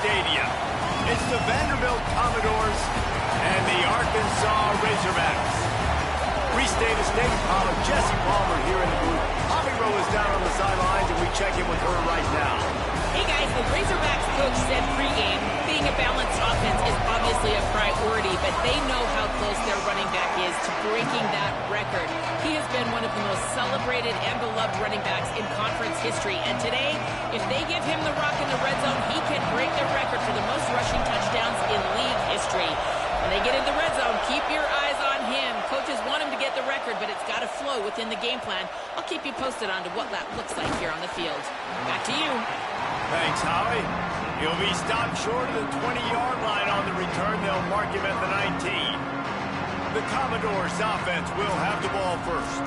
Stadium. It's the Vanderbilt Commodores and the Arkansas Razorbacks. Restate the state of Jesse Palmer here in the booth. Bobby Rowe is down on the sidelines, and we check in with her right now. Hey guys, the Razorbacks coach said pregame, being a balanced offense is obviously a priority, but they know how close their running back is to breaking that record. He has been one of the most celebrated and beloved running backs in conference history, and today, if they give him the rock in the red zone, he can break their record for the most rushing touchdowns in league history. When they get in the red zone, keep your eyes on him. Coaches want him to get the record, but it's got to flow within the game plan. I'll keep you posted on what that looks like here on the field. Back to you. Thanks, Howie. He'll be stopped short of the 20-yard line on the return. They'll mark him at the 19. The Commodores offense will have the ball first.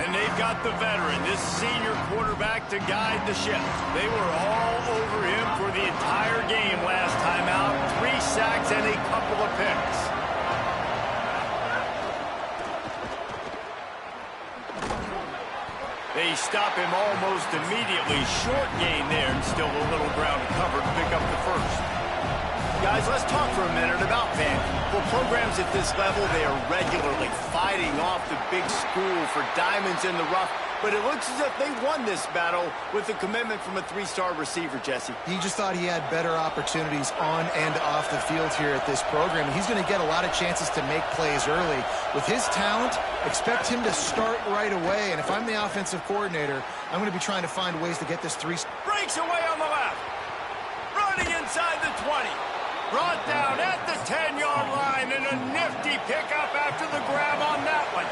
And they've got the veteran, this senior quarterback, to guide the ship. They were all over him for the entire game last time out. 3 sacks and a couple of picks. They stop him almost immediately. Short gain there, and still a little ground to cover to pick up the first. Guys, let's talk for a minute about Vandy. For programs at this level, they are regularly fighting off the big school for diamonds in the rough, but it looks as if they won this battle with the commitment from a 3-star receiver, Jesse. He just thought he had better opportunities on and off the field here at this program. He's going to get a lot of chances to make plays early. With his talent, expect him to start right away, and if I'm the offensive coordinator, I'm going to be trying to find ways to get this 3. Breaks away on the left. Running inside the 20. Brought down at the 10-yard line, and a nifty pickup after the grab on that one.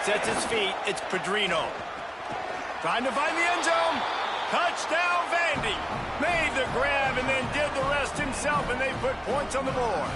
Sets his feet. It's Pedrino. Trying to find the end zone. Touchdown, Vandy. Made the grab and then did the rest himself, and they put points on the board.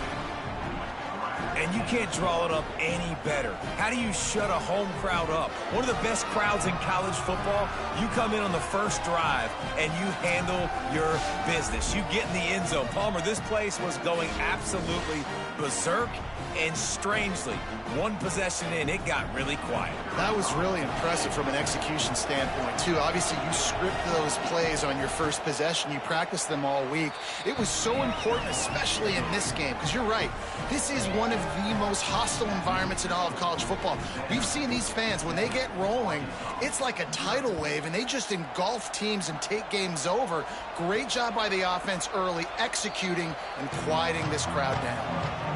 And you can't draw it up any better. How do you shut a home crowd up? One of the best crowds in college football, you come in on the first drive and you handle your business. You get in the end zone. Palmer, this place was going absolutely berserk, and strangely, one possession in, it got really quiet. That was really impressive from an execution standpoint, too. Obviously, you script those plays on your first possession. You practice them all week. It was so important, especially in this game, because you're right. This is one of the most hostile environments in all of college football. We've seen these fans, when they get rolling, it's like a tidal wave, and they just engulf teams and take games over. Great job by the offense early, executing and quieting this crowd down.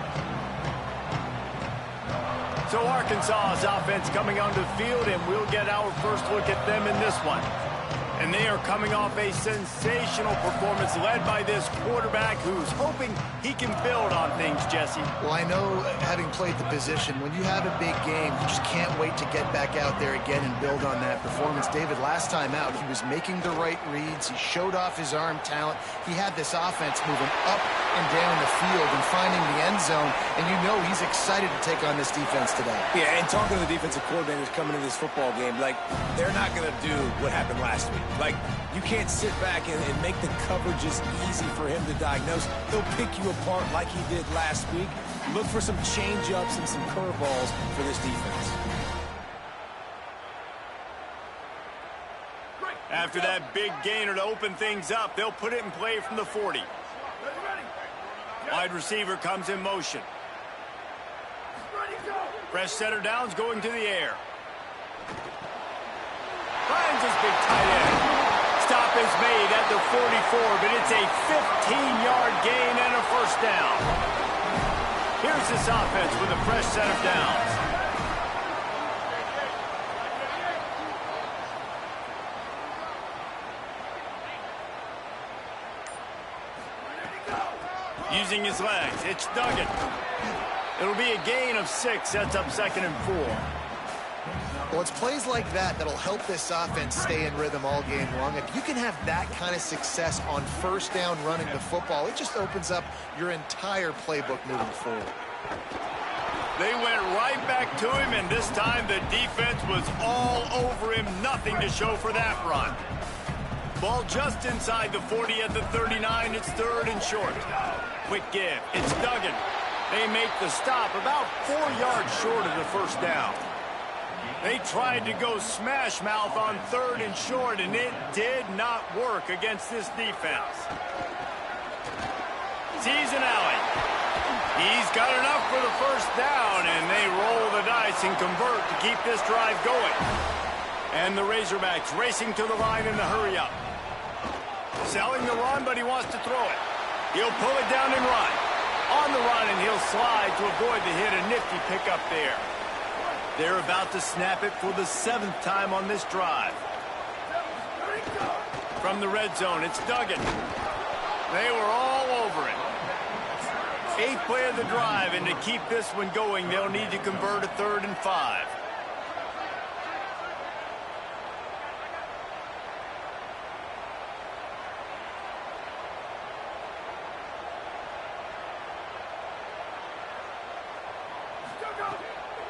So Arkansas's offense coming onto the field, and we'll get our first look at them in this one. And they are coming off a sensational performance led by this quarterback who's hoping he can build on things, Jesse. Well, I know, having played the position, when you have a big game, you just can't wait to get back out there again and build on that performance. David, last time out, he was making the right reads. He showed off his arm talent. He had this offense moving up and down the field and finding the end zone, and you know he's excited to take on this defense today. Yeah, and talking to the defensive coordinators coming into this football game, like, they're not going to do what happened last week. Like, you can't sit back and make the coverages easy for him to diagnose. He'll pick you apart like he did last week. Look for some change-ups and some curveballs for this defense. After that big gainer to open things up, they'll put it in play from the 40. Wide receiver comes in motion. Fresh setter downs going to the air. Finds his big tight end. Stop is made at the 44, but it's a 15-yard gain and a first down. Here's this offense with a fresh set of downs. Using his legs, it's Duggan. It'll be a gain of 6, sets up 2nd and 4. Well, it's plays like that that'll help this offense stay in rhythm all game long. If you can have that kind of success on first down running the football, it just opens up your entire playbook moving forward. They went right back to him, and this time the defense was all over him. Nothing to show for that run. Ball just inside the 40 at the 39. It's third and short. Quick give. It's Duggan. They make the stop about 4 yards short of the first down. They tried to go smash mouth on third and short, and it did not work against this defense. Sees an alley. He's got enough for the first down, and they roll the dice and convert to keep this drive going. And the Razorbacks racing to the line in the hurry-up. Selling the run, but he wants to throw it. He'll pull it down and run. On the run, and he'll slide to avoid the hit. A nifty pickup there. They're about to snap it for the 7th time on this drive. From the red zone, it's Duggan. They were all over it. 8th play of the drive, and to keep this one going, they'll need to convert a 3rd and 5.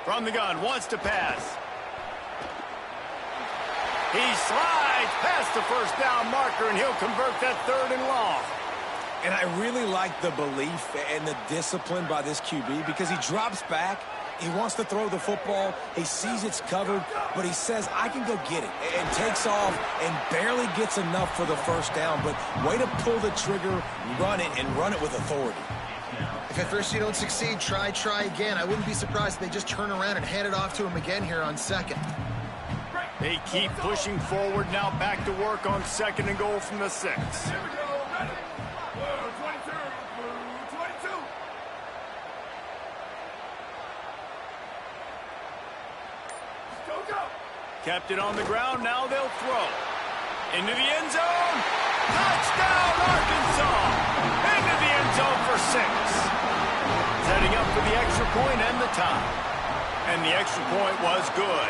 From the gun, wants to pass. He slides past the first down marker, and he'll convert that 3rd and long. And I really like the belief and the discipline by this QB because he drops back. He wants to throw the football. He sees it's covered, but he says, I can go get it, and takes off and barely gets enough for the first down. But way to pull the trigger, run it, and run it with authority. If at first you don't succeed, try again. I wouldn't be surprised if they just turn around and hand it off to him again here on 2nd. They keep pushing forward now, back to work on 2nd and goal from the 6. Kept it on the ground, now they'll throw. Into the end zone. Touchdown, Arkansas! Into the end zone for 6. Setting up for the extra point and the tie. And the extra point was good.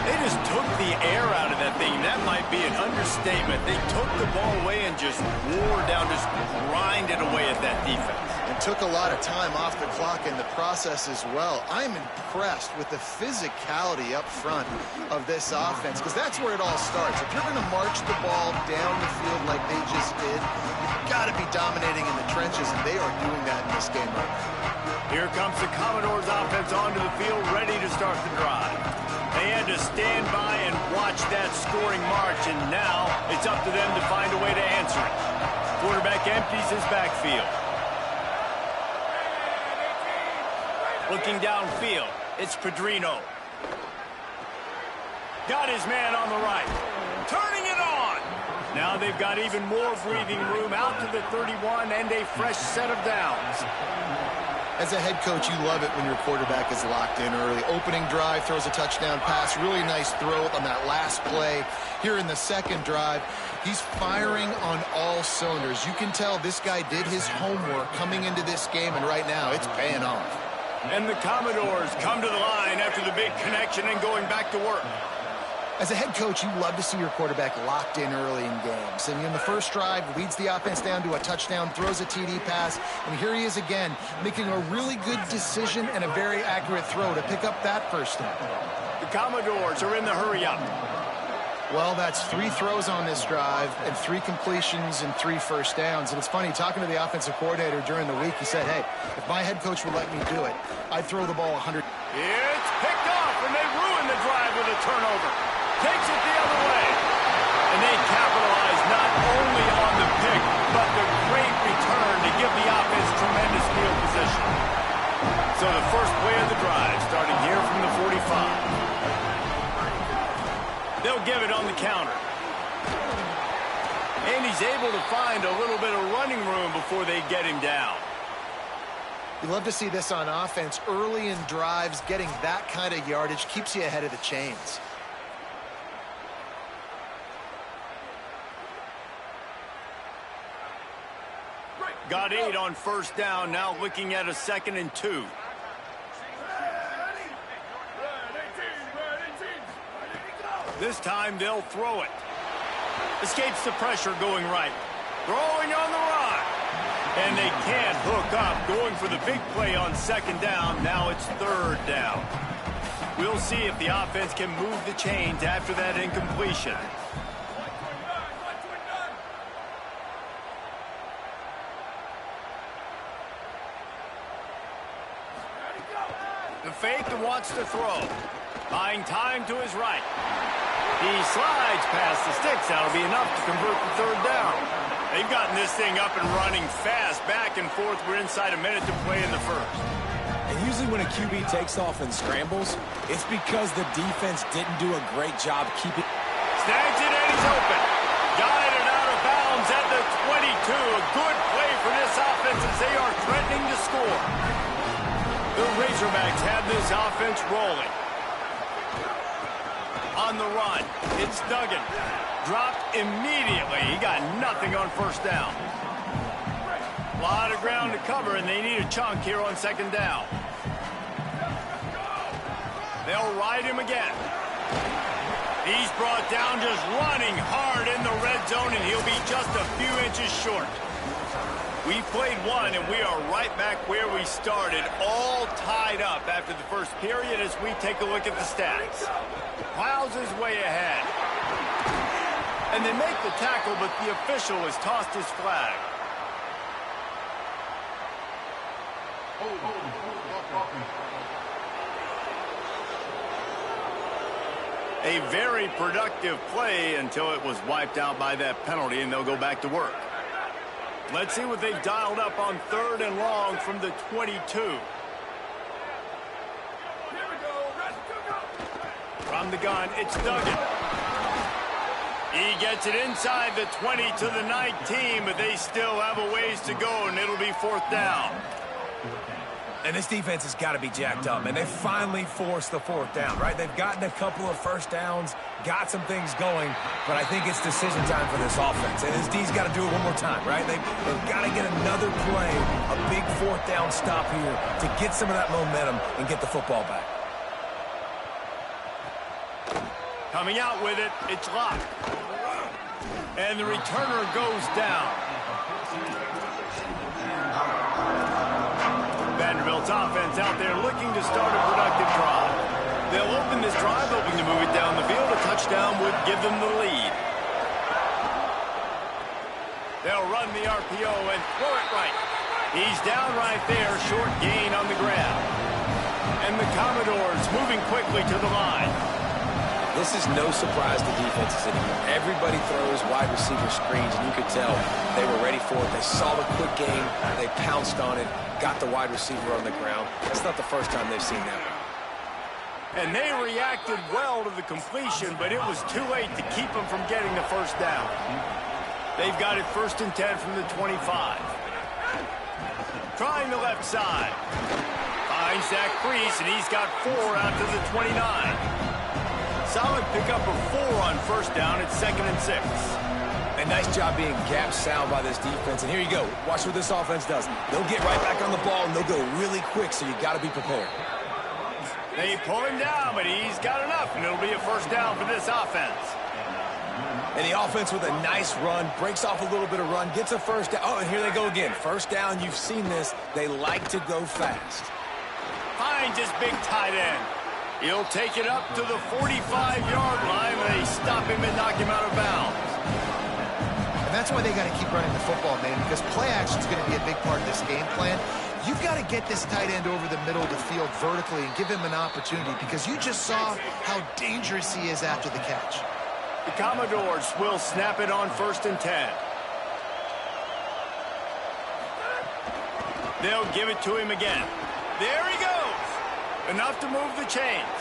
They just took the air out of that thing. That might be an understatement. They took the ball away and just wore down, just grinded away at that defense. And took a lot of time off the clock in the process as well. I'm impressed with the physicality up front of this offense, because that's where it all starts. If you're going to march the ball down the field like they just did, you've got to be dominating in the trenches, and they are doing that in this game right now. Here comes the Commodores offense onto the field, ready to start the drive. They had to stand by and watch that scoring march, and now it's up to them to find a way to answer it. Quarterback empties his backfield. Looking downfield, it's Pedrino. Got his man on the right. Turning it on. Now they've got even more breathing room out to the 31 and a fresh set of downs. As a head coach, you love it when your quarterback is locked in early. Opening drive, throws a touchdown pass. Really nice throw on that last play. Here in the 2nd drive, he's firing on all cylinders. You can tell this guy did his homework coming into this game, and right now it's paying off. And the Commodores come to the line after the big connection and going back to work. As a head coach, you love to see your quarterback locked in early in games. And in the first drive, leads the offense down to a touchdown, throws a TD pass, and here he is again, making a really good decision and a very accurate throw to pick up that first down. The Commodores are in the hurry-up. Well, that's 3 throws on this drive and 3 completions and 3 first downs. And it's funny, talking to the offensive coordinator during the week, he said, hey, if my head coach would let me do it, I'd throw the ball 100. It's picked off, and they ruin the drive with a turnover. Takes it the other way. And they capitalize not only on the pick, but the great return to give the offense tremendous field position. So the first play of the drive, starting here from the 45. They'll give it on the counter. And he's able to find a little bit of running room before they get him down. You love to see this on offense. Early in drives, getting that kind of yardage keeps you ahead of the chains. Got 8 on first down, now looking at a 2nd and 2. This time they'll throw it. Escapes the pressure going right. Throwing on the run. And they can't hook up. Going for the big play on 2nd down. Now it's 3rd down. We'll see if the offense can move the chains after that incompletion. fake and wants to throw. Buying time to his right. He slides past the sticks. That'll be enough to convert the third down. They've gotten this thing up and running fast, back and forth. We're inside a minute to play in the first. And usually when a QB takes off and scrambles, it's because the defense didn't do a great job keeping... Snags it and he's open. Guided out of bounds at the 22. A good play for this offense as they are threatening to score. The Razorbacks have this offense rolling. On the run, it's Duggan. Dropped immediately. He got nothing on first down. A lot of ground to cover, and they need a chunk here on second down. They'll ride him again. He's brought down just running hard in the red zone, and he'll be just a few inches short. We played one, and we are right back where we started, all tied up after the first period as we take a look at the stats. Miles is way ahead. And they make the tackle, but the official has tossed his flag. A very productive play until it was wiped out by that penalty, and they'll go back to work. Let's see what they've dialed up on third and long from the 22. From the gun, it's Duggan. He gets it inside the 20 to the 19, but they still have a ways to go, and it'll be fourth down. And this defense has got to be jacked up, and they finally forced the fourth down, right? They've gotten a couple of first downs, got some things going, but I think it's decision time for this offense. And this D's got to do it one more time, right? They've got to get another play, a big fourth down stop here to get some of that momentum and get the football back. Coming out with it, it's locked. And the returner goes down. Vanderbilt's offense out there looking to start a productive drive. They'll open this drive, hoping to move it down the field. A touchdown would give them the lead. They'll run the RPO and throw it right. He's down right there, short gain on the grab. And the Commodores moving quickly to the line. This is no surprise to defenses anymore. Everybody throws wide receiver screens, and you could tell they were ready for it. They saw the quick game. They pounced on it, got the wide receiver on the ground. It's not the first time they've seen that one. And they reacted well to the completion, but it was too late to keep them from getting the first down. They've got it 1st and 10 from the 25. Trying the left side. Finds that crease, and he's got 4 out to the 29. Solid pickup of 4 on first down at 2nd and 6. A nice job being gap sound by this defense. And here you go. Watch what this offense does. They'll get right back on the ball, and they'll go really quick, so you got to be prepared. They pull him down, but he's got enough, and it'll be a first down for this offense. And the offense with a nice run, breaks off a little bit of run, gets a first down. Oh, and here they go again. First down, you've seen this. They like to go fast. Finds his big tight end. He'll take it up to the 45-yard line. They stop him and knock him out of bounds. And that's why they got to keep running the football, man, because play action is going to be a big part of this game plan. You've got to get this tight end over the middle of the field vertically and give him an opportunity, because you just saw how dangerous he is after the catch. The Commodores will snap it on 1st and 10. They'll give it to him again. There he goes. Enough to move the chains.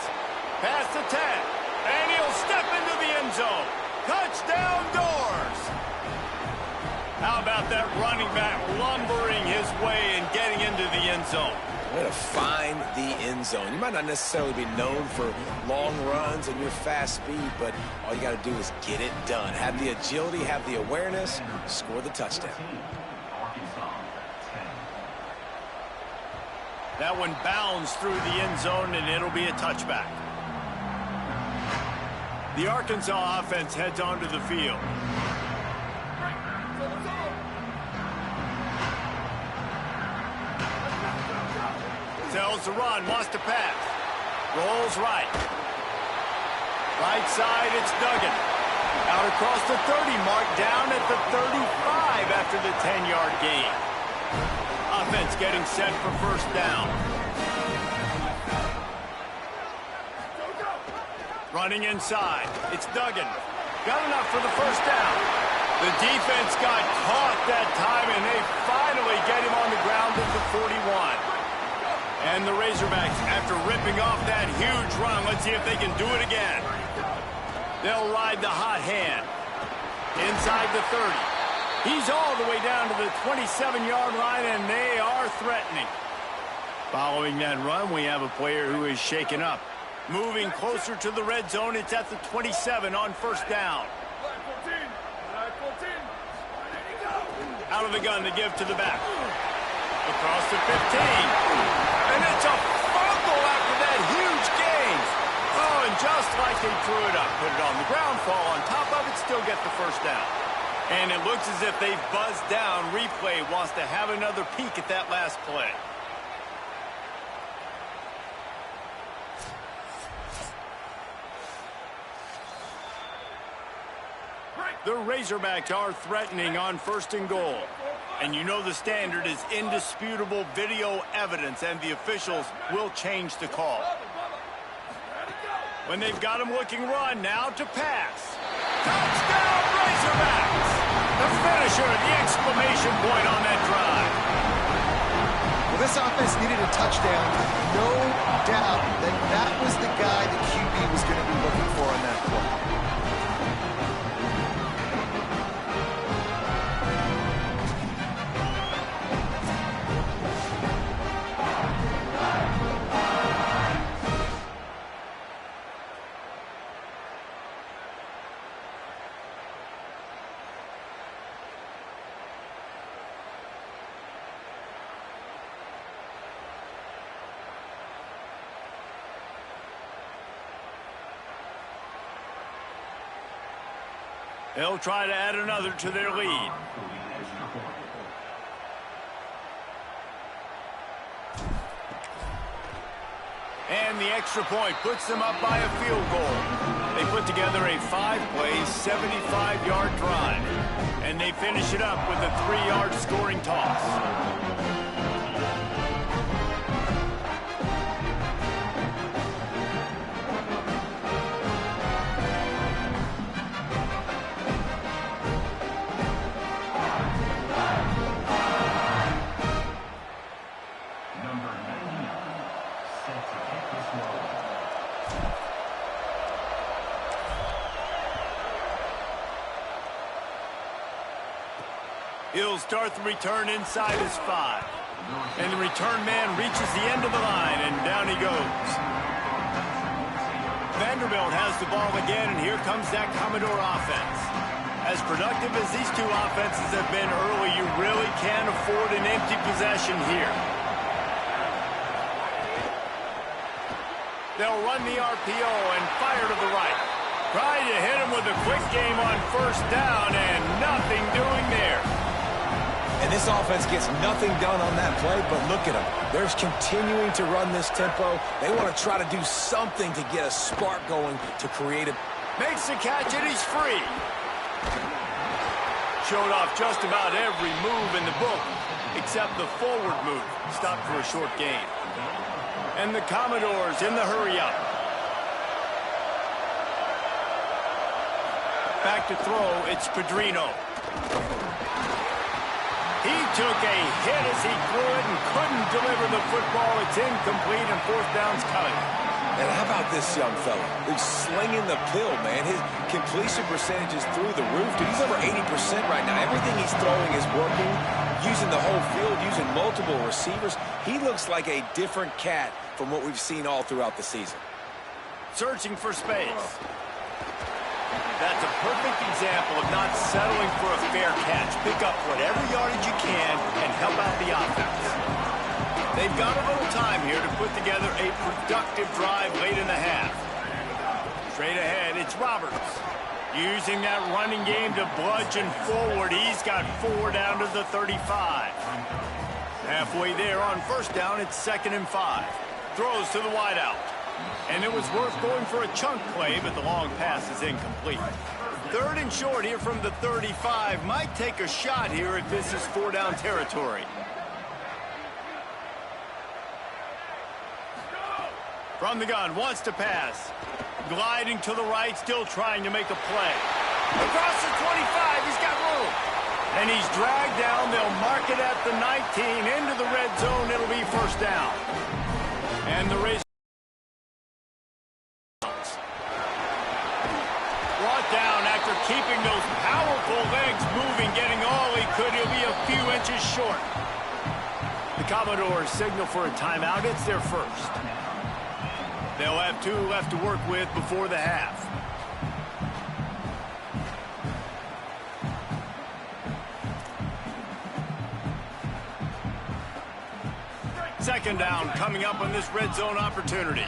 Past the 10. And he'll step into the end zone. Touchdown Doors. How about that running back lumbering his way and getting into the end zone? Way to find the end zone. You might not necessarily be known for long runs and your fast speed, but all you got to do is get it done. Have the agility, have the awareness, score the touchdown. That one bounds through the end zone, and it'll be a touchback. The Arkansas offense heads onto the field. Tells the run, wants to pass. Rolls right. Right side, it's Duggan. Out across the 30 mark, down at the 35 after the 10-yard gain. Offense getting set for first down. Running inside. It's Duggan. Got enough for the first down. The defense got caught that time, and they finally get him on the ground at the 41. And the Razorbacks, after ripping off that huge run, let's see if they can do it again. They'll ride the hot hand. Inside the 30. He's all the way down to the 27-yard line, and they are threatening. Following that run, we have a player who is shaken up. Moving closer to the red zone, it's at the 27 on first down. Out of the gun to give to the back. Across the 15. And it's a fumble after that huge gain. Oh, and just like they threw it up, put it on the ground, fall on top of it, still get the first down. And it looks as if they've buzzed down. Replay wants to have another peek at that last play. The Razorbacks are threatening on first and goal. And you know the standard is indisputable video evidence, and the officials will change the call. When they've got him looking run, now to pass. Touchdown, Razorbacks! The finisher, the exclamation point on that drive. Well, this offense needed a touchdown. No doubt that that was the guy the QB was going to be looking for on that play. They'll try to add another to their lead. And the extra point puts them up by a field goal. They put together a 5-play, 75-yard drive. And they finish it up with a 3-yard scoring toss. He'll start the return inside his 5. And the return man reaches the end of the line, and down he goes. Vanderbilt has the ball again, and here comes that Commodore offense. As productive as these two offenses have been early, you really can't afford an empty possession here. They'll run the RPO and fire to the right. Trying to hit him with a quick game on first down, and nothing doing there. And this offense gets nothing done on that play, but look at them. They're continuing to run this tempo. They want to try to do something to get a spark going to create a... Makes the catch, and he's free. Showed off just about every move in the book, except the forward move. Stopped for a short gain. And the Commodores in the hurry-up. Back to throw, it's Pedrino. He took a hit as he threw it and couldn't deliver the football. It's incomplete, and fourth down's coming. And how about this young fella? He's slinging the pill, man. His completion percentage is through the roof. Dude, he's over 80% right now. Everything he's throwing is working, using the whole field, using multiple receivers. He looks like a different cat from what we've seen all throughout the season. Searching for space. That's a perfect example of not settling for a fair catch. Pick up whatever yardage you can and help out the offense. They've got a little time here to put together a productive drive late in the half. Straight ahead, it's Roberts. Using that running game to bludgeon forward. He's got 4 down to the 35. Halfway there on first down, it's 2nd and 5. Throws to the wideout. And it was worth going for a chunk play, but the long pass is incomplete. 3rd and short here from the 35. Might take a shot here if this is 4-down territory. From the gun, wants to pass. Gliding to the right, still trying to make a play. Across the 25, he's got room. And he's dragged down. They'll mark it at the 19. Into the red zone, it'll be first down. And the Razors brought down after keeping those powerful legs moving, getting all he could. He'll be a few inches short. The Commodores signal for a timeout. It's their first. They'll have 2 left to work with before the half. Second down coming up on this red zone opportunity.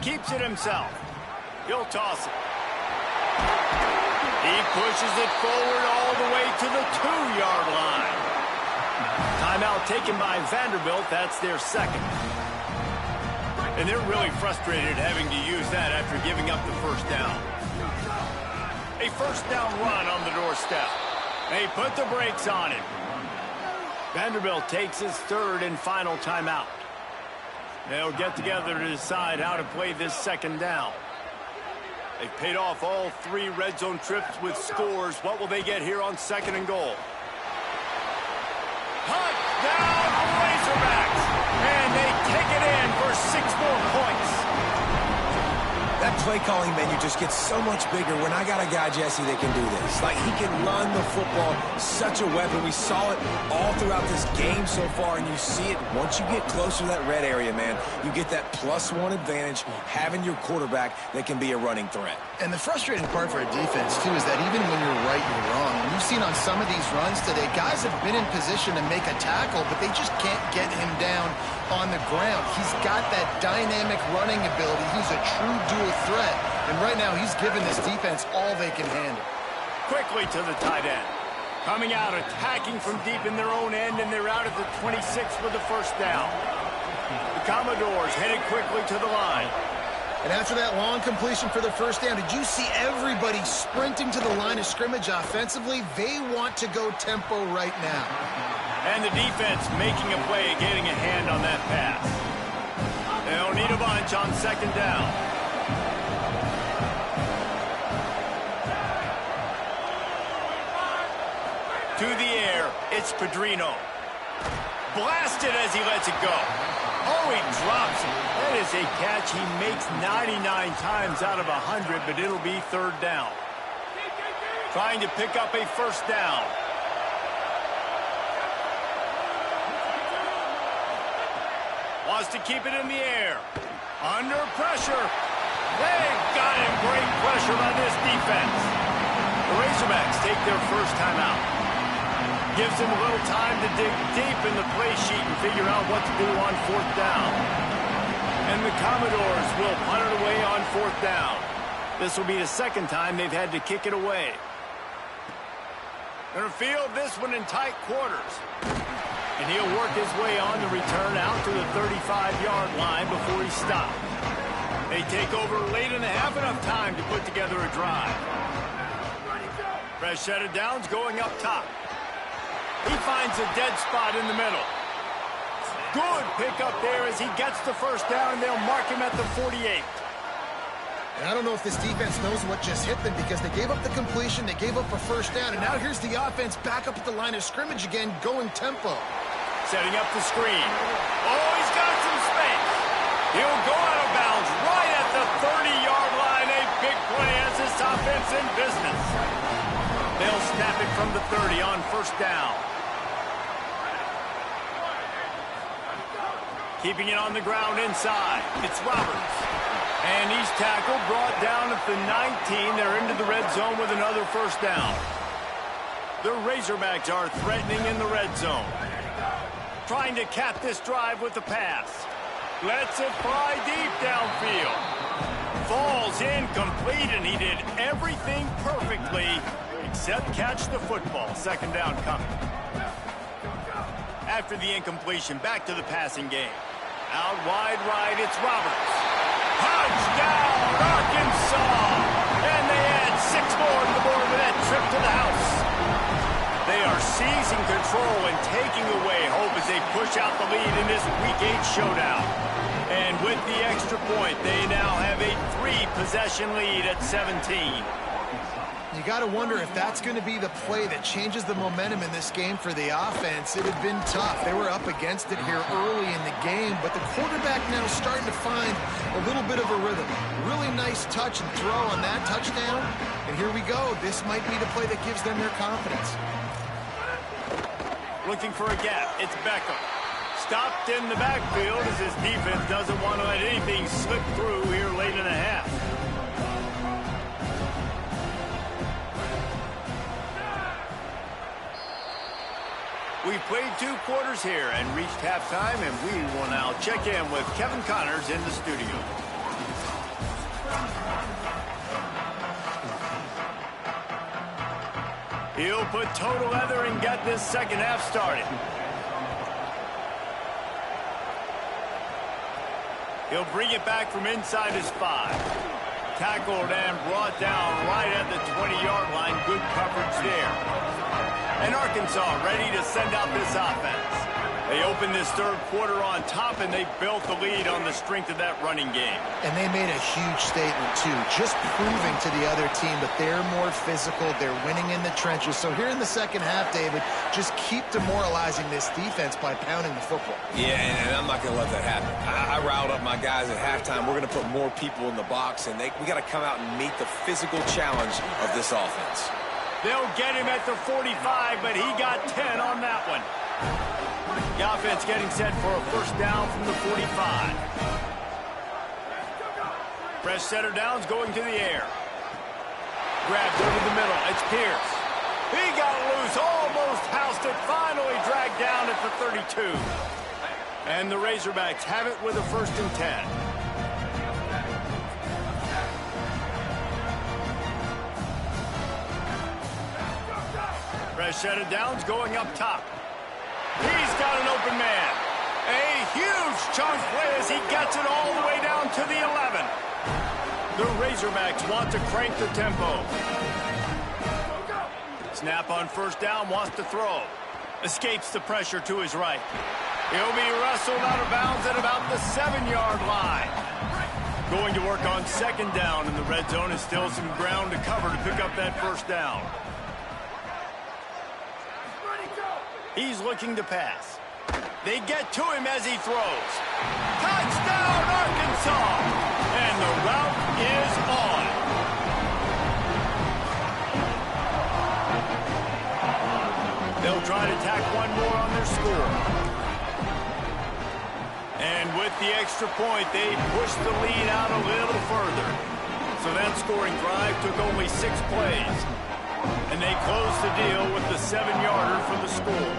Keeps it himself. He'll toss it. He pushes it forward all the way to the 2-yard line. Timeout taken by Vanderbilt. That's their second. And they're really frustrated having to use that after giving up the first down. A first down run on the doorstep. They put the brakes on him. Vanderbilt takes his third and final timeout. They'll get together to decide how to play this second down. They've paid off all 3 red zone trips with scores. What will they get here on second and goal? Touchdown Razorbacks! And they take it in for 6 more points. That play calling menu just gets so much bigger when I got a guy, Jesse, that can do this. Like, he can run the football, such a weapon. We saw it all throughout this game so far, and you see it once you get closer to that red area, man. You get that +1 advantage, having your quarterback that can be a running threat. And the frustrating part for a defense, too, is that even when you're right, you're wrong. And you've seen on some of these runs today, guys have been in position to make a tackle, but they just can't get him down on the ground. He's got that dynamic running ability. He's a true dual threat. And right now, he's giving this defense all they can handle. Quickly to the tight end. Coming out, attacking from deep in their own end, and they're out at the 26 for the first down. The Commodores headed quickly to the line. And after that long completion for the first down, did you see everybody sprinting to the line of scrimmage offensively? They want to go tempo right now. And the defense making a play, getting a hand on that pass. They'll need a bunch on second down. To the air, it's Pedrino. Blasted as he lets it go. Oh, he drops it. That is a catch he makes 99 times out of 100, but it'll be third down. Trying to pick up a first down. Wants to keep it in the air. Under pressure. They've got him. Great pressure by this defense. The Razorbacks take their first timeout. Gives him a little time to dig deep in the play sheet and figure out what to do on fourth down. And the Commodores will punt it away on fourth down. This will be the second time they've had to kick it away. They're going to field this one in tight quarters. And he'll work his way on the return out to the 35-yard line before he stopped. They take over late in the half, enough time to put together a drive. Fresh set of downs going up top. He finds a dead spot in the middle. Good pickup there as he gets the first down, and they'll mark him at the 48. And I don't know if this defense knows what just hit them because they gave up the completion, they gave up a first down, and now here's the offense back up at the line of scrimmage again, going tempo. Setting up the screen. Oh, he's got some space. He'll go out of bounds right at the 30-yard line. A big play as this offense in business. They'll snap it from the 30 on first down. Keeping it on the ground inside. It's Roberts. And he's tackled, brought down at the 19. They're into the red zone with another first down. The Razorbacks are threatening in the red zone. Trying to cap this drive with the pass. Lets it fly deep downfield. Falls incomplete, and he did everything perfectly except catch the football. Second down coming. After the incompletion, back to the passing game. Out wide right, it's Roberts. Touchdown, Arkansas! And they add 6 more to the board with that trip to the house. They are seizing control and taking away hope as they push out the lead in this Week 8 showdown. And with the extra point, they now have a 3-possession lead at 17. You got to wonder if that's going to be the play that changes the momentum in this game for the offense. It had been tough. They were up against it here early in the game, but the quarterback now starting to find a little bit of a rhythm. Really nice touch and throw on that touchdown. And here we go. This might be the play that gives them their confidence. Looking for a gap. It's Beckham. Stopped in the backfield as his defense doesn't want to let anything slip through here late in the half. We've played 2 quarters here and reached halftime, and we will now check in with Kevin Connors in the studio. He'll put toe to leather and get this second half started. He'll bring it back from inside his 5. Tackled and brought down right at the 20-yard line. Good coverage there. And Arkansas ready to send out this offense. They opened this third quarter on top, and they built the lead on the strength of that running game. And they made a huge statement, too, just proving to the other team that they're more physical, they're winning in the trenches. So here in the second half, David, just keep demoralizing this defense by pounding the football. Yeah, and I'm not going to let that happen. I riled up my guys at halftime. We're going to put more people in the box, and we got to come out and meet the physical challenge of this offense. They'll get him at the 45, but he got 10 on that one. The offense getting set for a first down from the 45. Fresh setter downs going to the air. Grabbed over the middle. It's Pierce. He got loose, almost housed it, finally dragged down at the 32. And the Razorbacks have it with a 1st and 10. Fresh set of downs going up top. He's got an open man. A huge chunk play as he gets it all the way down to the 11. The Razorbacks want to crank the tempo. Snap on first down, wants to throw. Escapes the pressure to his right. He'll be wrestled out of bounds at about the 7-yard line. Going to work on second down, and the red zone is still some ground to cover to pick up that first down. He's looking to pass. They get to him as he throws. Touchdown, Arkansas! And the route is on. They'll try to tack one more on their score. And with the extra point, they push the lead out a little further. So that scoring drive took only 6 plays. And they close the deal with the 7-yarder for the score.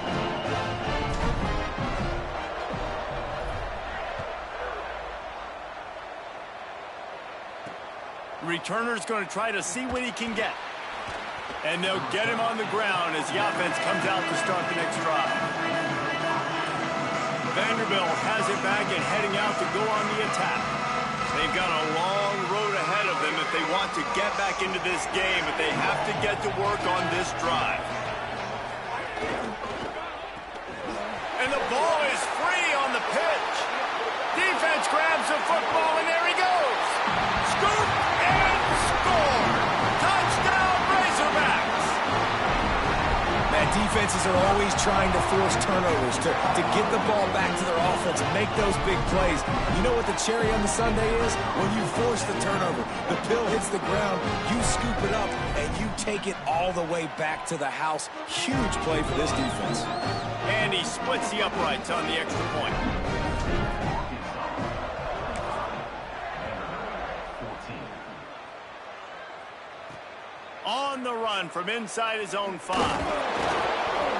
Returner's going to try to see what he can get. And they'll get him on the ground as the offense comes out to start the next drive. Vanderbilt has it back and heading out to go on the attack. They've got a long road ahead of them if they want to get back into this game, but they have to get to work on this drive. And the ball is free on the pitch. Defense grabs the football, and there he goes. Scoop and score. Touchdown, Razorbacks. Man, defenses are always trying to force turnovers to get the ball back to their offense and make those big plays. You know what the cherry on the sundae is? When you force the turnover, the pill hits the ground, you scoop it up, and you take it all the way back to the house. Huge play for this defense. And he splits the uprights on the extra point. On the run from inside his own 5.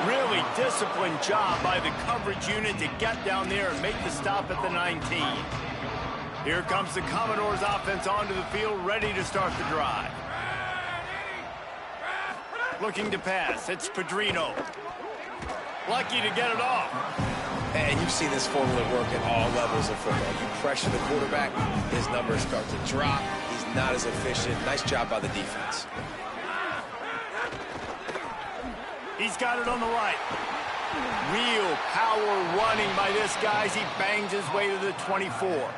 Really disciplined job by the coverage unit to get down there and make the stop at the 19. Here comes the Commodores offense onto the field, ready to start the drive. Looking to pass, it's Pedrino. Lucky to get it off. And you've seen this formula work at all levels of football. You pressure the quarterback, his numbers start to drop. He's not as efficient. Nice job by the defense. He's got it on the right. Real power running by this guy as he bangs his way to the 24.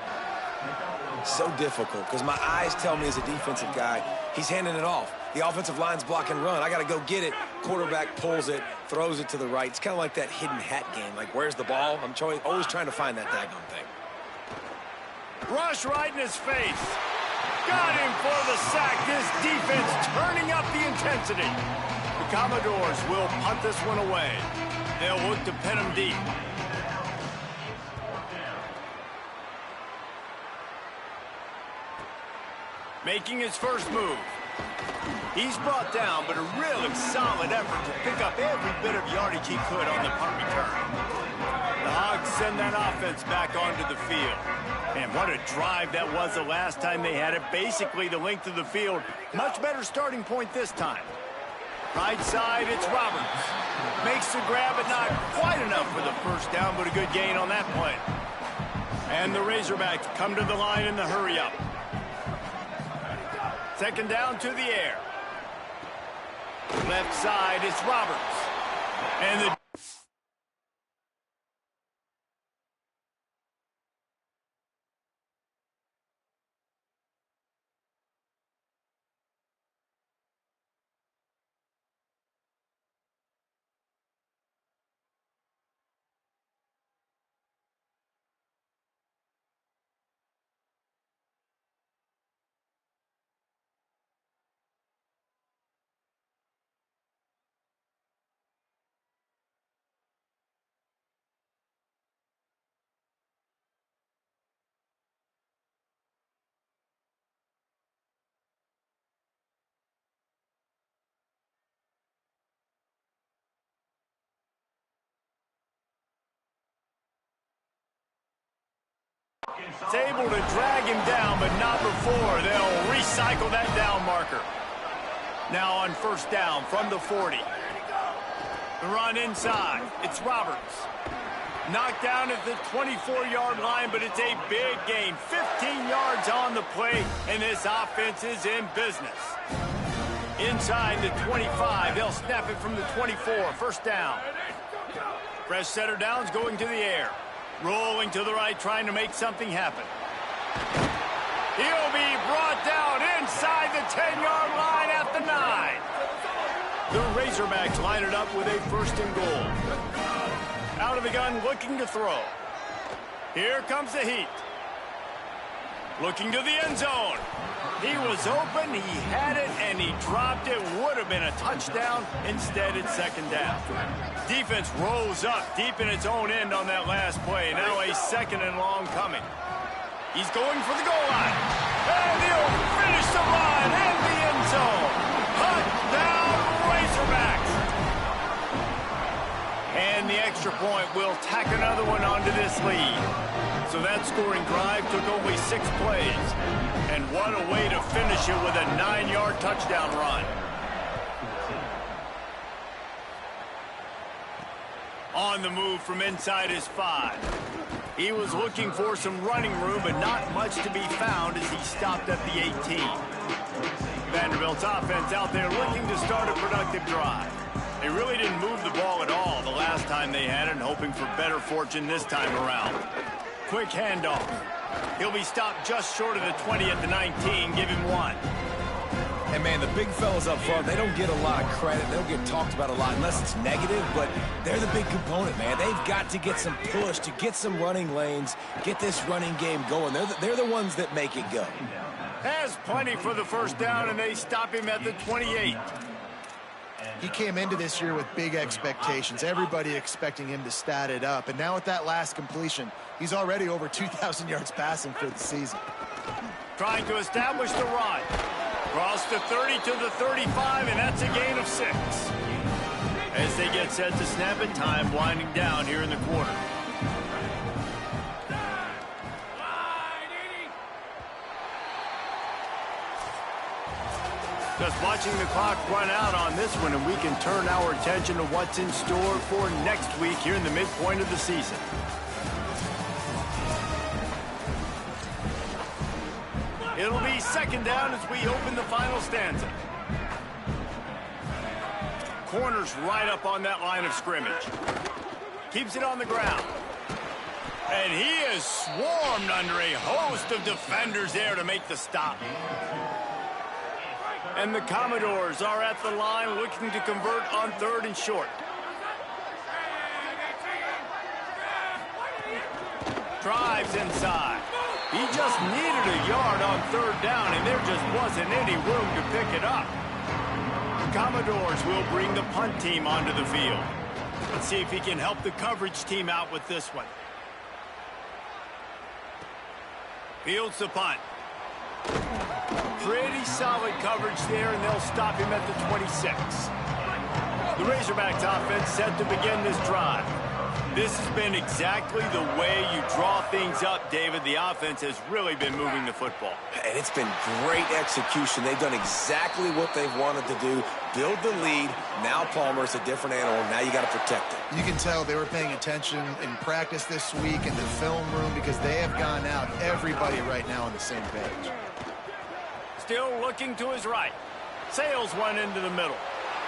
So difficult because my eyes tell me as a defensive guy, he's handing it off. The offensive line's block and run. I got to go get it. Quarterback pulls it, throws it to the right. It's kind of like that hidden hat game. Like, where's the ball? I'm always trying to find that daggone thing. Rush right in his face. Got him for the sack. This defense turning up the intensity. The Commodores will punt this one away. They'll look to pin him deep. Making his first move. He's brought down, but a really solid effort to pick up every bit of yardage he could on the punt return. The Hogs send that offense back onto the field. And what a drive that was the last time they had it. Basically the length of the field. Much better starting point this time. Right side, it's Roberts. Makes the grab, but not quite enough for the first down, but a good gain on that play. And the Razorbacks come to the line in the hurry-up. Second down to the air. Left side, it's Roberts. And the it's able to drag him down, but not before. They'll recycle that down marker. Now on first down from the 40. The run inside. It's Roberts. Knocked down at the 24-yard line, but it's a big gain. 15 yards on the play, and this offense is in business. Inside the 25. They'll snap it from the 24. First down. Fresh setter downs going to the air. Rolling to the right, trying to make something happen. He'll be brought down inside the 10-yard line at the 9. The Razorbacks line it up with a first and goal. Out of the gun, looking to throw. Here comes the heat. Looking to the end zone. He was open, he had it, and he dropped it. Would have been a touchdown. Instead, it's second down. Defense rolls up deep in its own end on that last play. Now a second and long coming. He's going for the goal line. And he'll finish the run in the end zone. Touchdown, Razorbacks. And the extra point will tack another one onto this lead. So that scoring drive took only 6 plays. And what a way to finish it with a 9-yard touchdown run. On the move from inside his 5. He was looking for some running room, but not much to be found as he stopped at the 18. Vanderbilt's offense out there looking to start a productive drive. They really didn't move the ball at all the last time they had it, and hoping for better fortune this time around. Quick handoff. He'll be stopped just short of the 20 at the 19. Give him 1. And, man, the big fellas up front, they don't get a lot of credit. They don't get talked about a lot unless it's negative, but they're the big component, man. They've got to get some push, to get some running lanes, get this running game going. They're the ones that make it go. Has plenty for the first down, and they stop him at the 28. He came into this year with big expectations. Everybody expecting him to stat it up. And now with that last completion, he's already over 2,000 yards passing for the season. Trying to establish the run. Cross the 30 to the 35, and that's a gain of 6. As they get set to snap it, time winding down here in the quarter. Just watching the clock run out on this one, and we can turn our attention to what's in store for next week here in the midpoint of the season. It'll be second down as we open the final stanza. Corner's right up on that line of scrimmage. Keeps it on the ground. And he is swarmed under a host of defenders there to make the stop. And the Commodores are at the line looking to convert on 3rd and short. Drives inside. He just needed a yard on 3rd down, and there just wasn't any room to pick it up. The Commodores will bring the punt team onto the field. Let's see if he can help the coverage team out with this one. Fields the punt. Pretty solid coverage there, and they'll stop him at the 26. The Razorbacks offense set to begin this drive. This has been exactly the way you draw things up, David. The offense has really been moving the football. And it's been great execution. They've done exactly what they've wanted to do. Build the lead. Now Palmer's a different animal. Now you got to protect it. You can tell they were paying attention in practice this week in the film room because they have gone out, everybody right now on the same page. Still looking to his right. Sails one into the middle.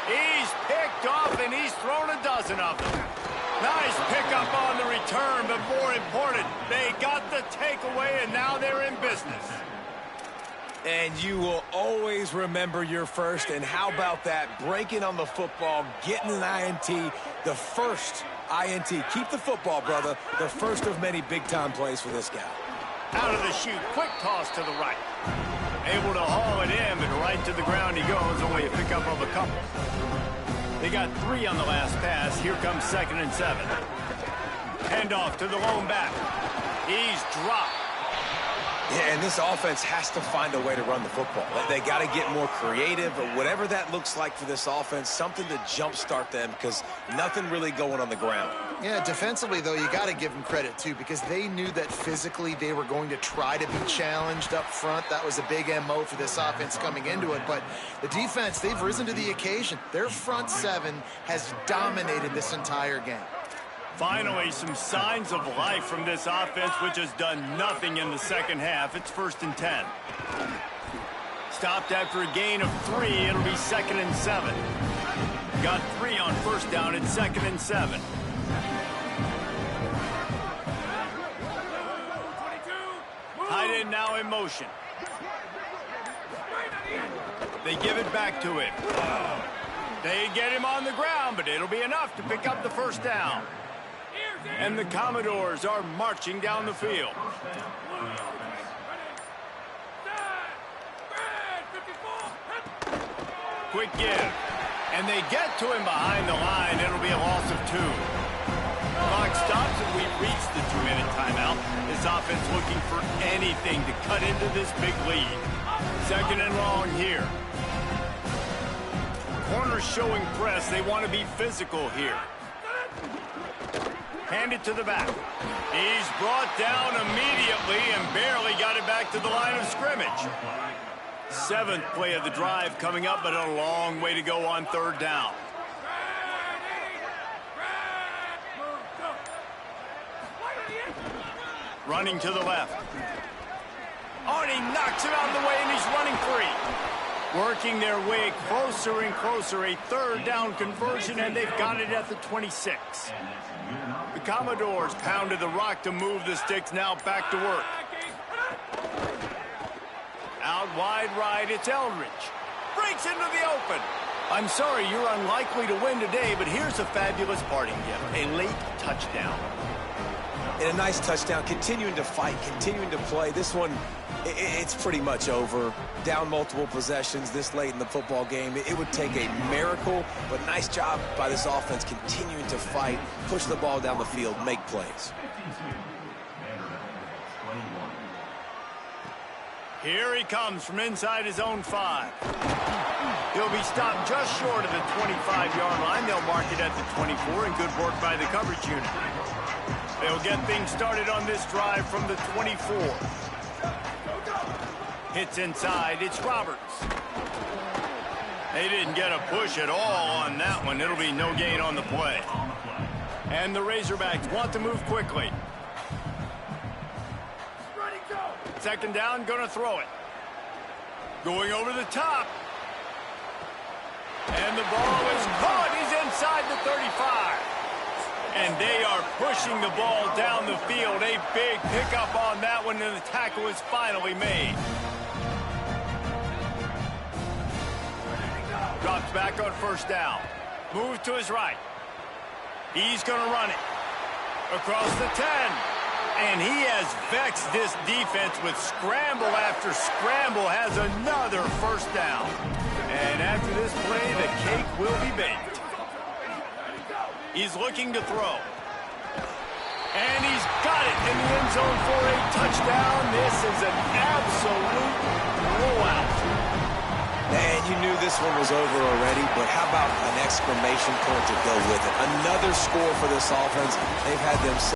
He's picked off, and he's thrown a dozen of them. Nice pickup on the return, but more important, they got the takeaway, and now they're in business. And you will always remember your first, and how about that? Breaking on the football, getting an INT, the first INT. Keep the football, brother. The first of many big-time plays for this guy. Out of the chute, quick toss to the right. Able to haul it in, but right to the ground he goes, only a pickup of a couple. They got 3 on the last pass. Here comes 2nd and 7. Handoff to the lone back. He's dropped. Yeah, and this offense has to find a way to run the football. They got to get more creative, or whatever that looks like for this offense, something to jumpstart them, because nothing really going on the ground. Yeah, defensively, though, you got to give them credit, too, because they knew that physically they were going to try to be challenged up front. That was a big MO for this offense coming into it. But the defense, they've risen to the occasion. Their front 7 has dominated this entire game. Finally, some signs of life from this offense, which has done nothing in the second half. It's 1st and 10. Stopped after a gain of 3. It'll be 2nd and 7. Got 3 on 1st down. It's 2nd and 7. Tight end now in motion. They give it back to him. They get him on the ground, but it'll be enough to pick up the 1st down. And the Commodores are marching down the field. Quick give. And they get to him behind the line. It'll be a loss of 2. Clock stops, and we've reached the 2-minute timeout. This offense looking for anything to cut into this big lead. 2nd and long here. Corners showing press. They want to be physical here. Hand it to the back. He's brought down immediately and barely got it back to the line of scrimmage. 7th play of the drive coming up, but a long way to go on 3rd down. Running to the left. Oh, and he knocks it out of the way, and he's running free. Working their way closer and closer. A 3rd down conversion, and they've got it at the 26. The Commodores pounded the rock to move the sticks. Now back to work. Out wide right, it's Eldridge. Breaks into the open. I'm sorry, you're unlikely to win today, but here's a fabulous parting gift. A late touchdown. And a nice touchdown, continuing to fight, continuing to play. This one, it's pretty much over. Down multiple possessions this late in the football game. It would take a miracle, but nice job by this offense continuing to fight, push the ball down the field, make plays. Here he comes from inside his own 5. He'll be stopped just short of the 25-yard line. They'll mark it at the 24, and good work by the coverage unit. They'll get things started on this drive from the 24. Hits inside. It's Roberts. They didn't get a push at all on that one. It'll be no gain on the play. And the Razorbacks want to move quickly. 2nd down, going to throw it. Going over the top. And the ball is caught. He's inside the 35. And they are pushing the ball down the field. A big pickup on that one, and the tackle is finally made. Drops back on first down. Moves to his right. He's going to run it. Across the 10. And he has vexed this defense with scramble after scramble. Has another first down. And after this play, the cake will be baked. He's looking to throw. And he's got it in the end zone for a touchdown. This is an absolute blowout. Man, you knew this one was over already, but how about an exclamation point to go with it? Another score for this offense. They've had them